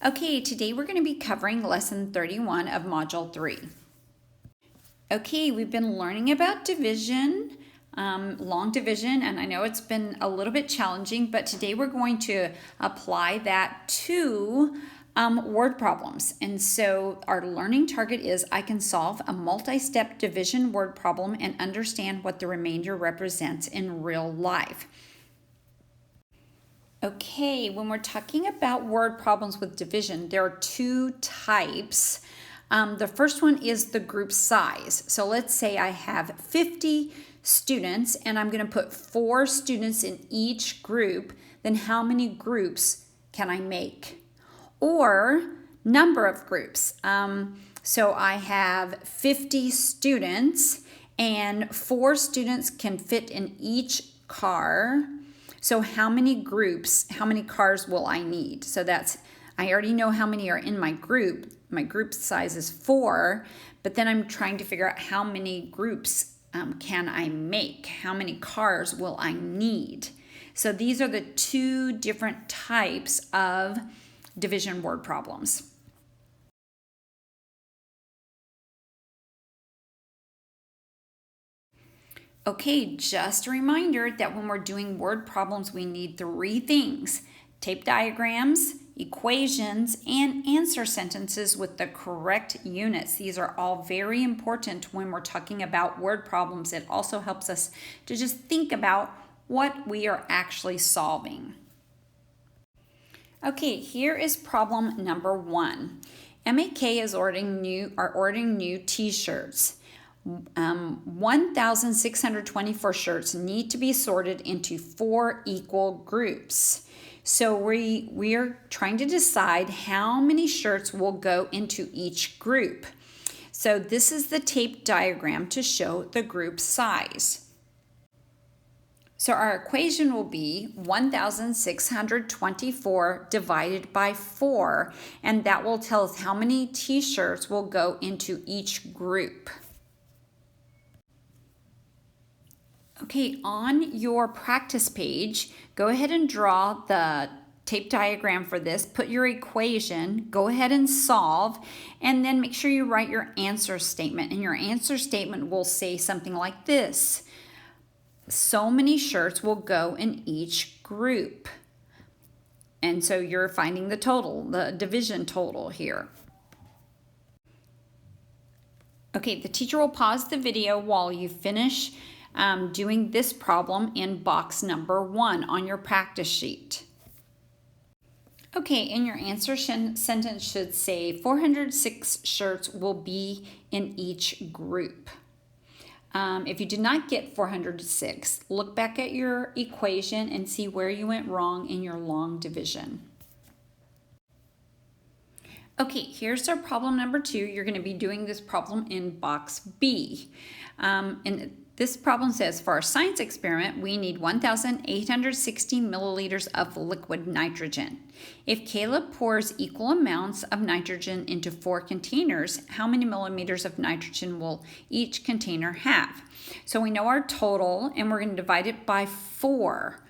Okay, today we're going to be covering lesson 31 of module 3. Okay, we've been learning about division, long division, and I know it's been a little bit challenging, but today we're going to apply that to word problems. And so our learning target is I can solve a multi-step division word problem and understand what the remainder represents in real life. Okay, when we're talking about word problems with division, there are two types. The first one is the group size. So let's say I have 50 students and I'm going to put 4 students in each group. Then how many groups can I make? Or number of groups. So I have 50 students and 4 students can fit in each car. So how many groups, how many cars will I need? So I already know how many are in my group. My group size is 4, but then I'm trying to figure out how many groups can I make? How many cars will I need? So these are the two different types of division word problems. Okay, just a reminder that when we're doing word problems, we need 3 things: tape diagrams, equations, and answer sentences with the correct units. These are all very important when we're talking about word problems. It also helps us to just think about what we are actually solving. Okay, here is problem number 1. MAK is ordering new t-shirts. 1,624 shirts need to be sorted into 4 equal groups. So we are trying to decide how many shirts will go into each group. So this is the tape diagram to show the group size. So our equation will be 1,624 divided by 4, and that will tell us how many t-shirts will go into each group. Okay, on your practice page, go ahead and draw the tape diagram for this, put your equation, go ahead and solve, and then make sure you write your answer statement. And your answer statement will say something like this: so many shirts will go in each group. And so you're finding the total, the division total here. Okay, the teacher will pause the video while you finish doing this problem in box number 1 on your practice sheet. Okay, and your answer sentence should say 406 shirts will be in each group. If you did not get 406, look back at your equation and see where you went wrong in your long division. Okay, here's our problem number 2. You're going to be doing this problem in box B. And this problem says, for our science experiment, we need 1,860 milliliters of liquid nitrogen. If Caleb pours equal amounts of nitrogen into 4 containers, how many millimeters of nitrogen will each container have? So we know our total, and we're going to divide it by 4.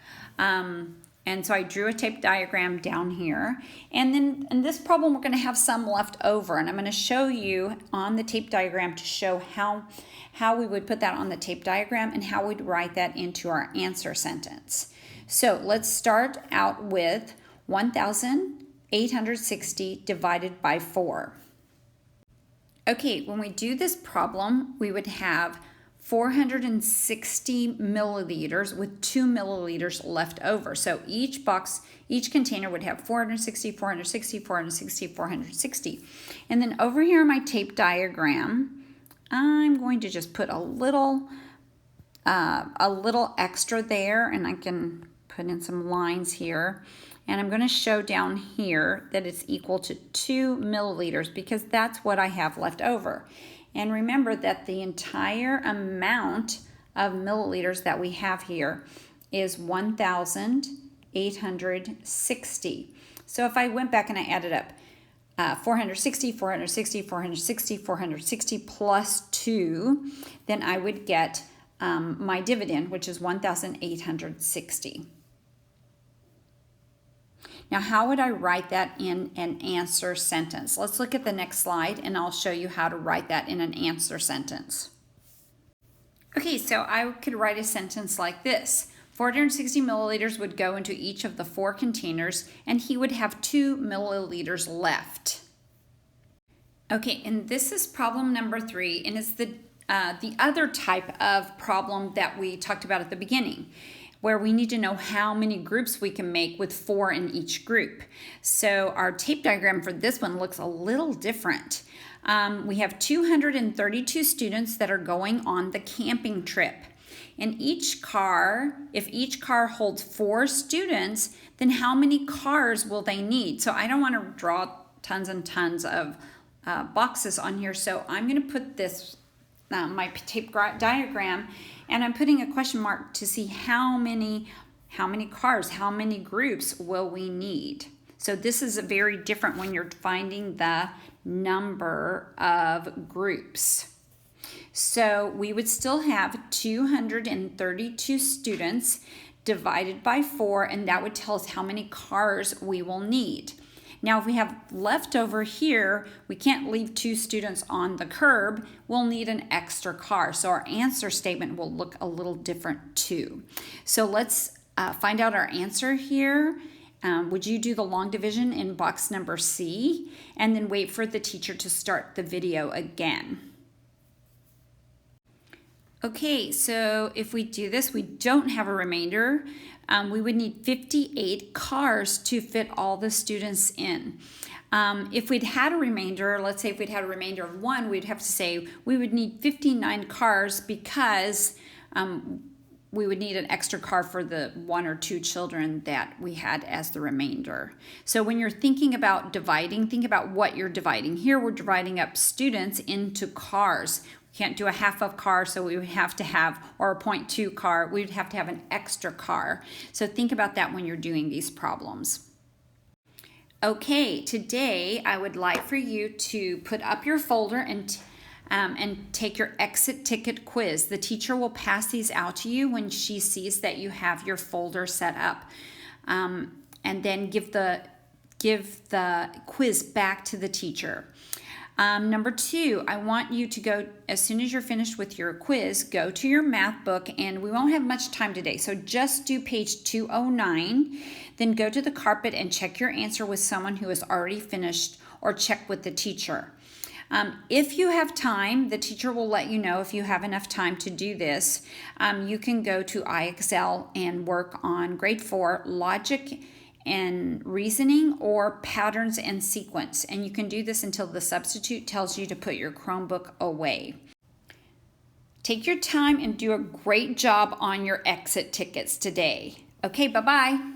And so I drew a tape diagram down here. And then in this problem, we're going to have some left over. And I'm going to show you on the tape diagram to show how we would put that on the tape diagram and how we'd write that into our answer sentence. So let's start out with 1,860 divided by 4. Okay, when we do this problem, we would have 460 milliliters with 2 milliliters left over. So each container would have 460, 460, 460, 460. And then over here on my tape diagram, I'm going to just put a little extra there, and I can put in some lines here. And I'm going to show down here that it's equal to 2 milliliters because that's what I have left over. And remember that the entire amount of milliliters that we have here is 1,860. So if I went back and I added up 460, 460, 460, 460 plus 2, then I would get my dividend, which is 1,860. Now, how would I write that in an answer sentence? Let's look at the next slide and I'll show you how to write that in an answer sentence. Okay, so I could write a sentence like this. 460 milliliters would go into each of the 4 containers and he would have 2 milliliters left. Okay, and this is problem number 3, and it's the other type of problem that we talked about at the beginning, where we need to know how many groups we can make with 4 in each group. So our tape diagram for this one looks a little different. We have 232 students that are going on the camping trip. In each car, if each car holds 4 students, then how many cars will they need? So I don't want to draw tons and tons of boxes on here, so I'm going to put this my tape diagram, and I'm putting a question mark to see how many cars, how many groups will we need. So this is very different when you're finding the number of groups. So we would still have 232 students divided by 4, and that would tell us how many cars we will need. Now, if we have leftover here, we can't leave 2 students on the curb. We'll need an extra car. So our answer statement will look a little different too. So let's find out our answer here. Would you do the long division in box number C and then wait for the teacher to start the video again? Okay, so if we do this, we don't have a remainder. We would need 58 cars to fit all the students in. If we'd had a remainder, let's say if we'd had a remainder of 1, we'd have to say we would need 59 cars because we would need an extra car for the 1 or 2 children that we had as the remainder. So when you're thinking about dividing, think about what you're dividing. Here we're dividing up students into cars. We can't do a half of car, so we would have to have, or a 0.2 car, we would have to have an extra car. So think about that when you're doing these problems. Okay, today I would like for you to put up your folder and take your exit ticket quiz. The teacher will pass these out to you when she sees that you have your folder set up, and then give the quiz back to the teacher. Number 2, I want you to go, as soon as you're finished with your quiz, go to your math book, and we won't have much time today, so just do page 209, then go to the carpet and check your answer with someone who has already finished, or check with the teacher. If you have time, the teacher will let you know if you have enough time to do this. You can go to IXL and work on grade 4 logic and reasoning or patterns and sequence. And you can do this until the substitute tells you to put your Chromebook away. Take your time and do a great job on your exit tickets today. Okay, bye-bye.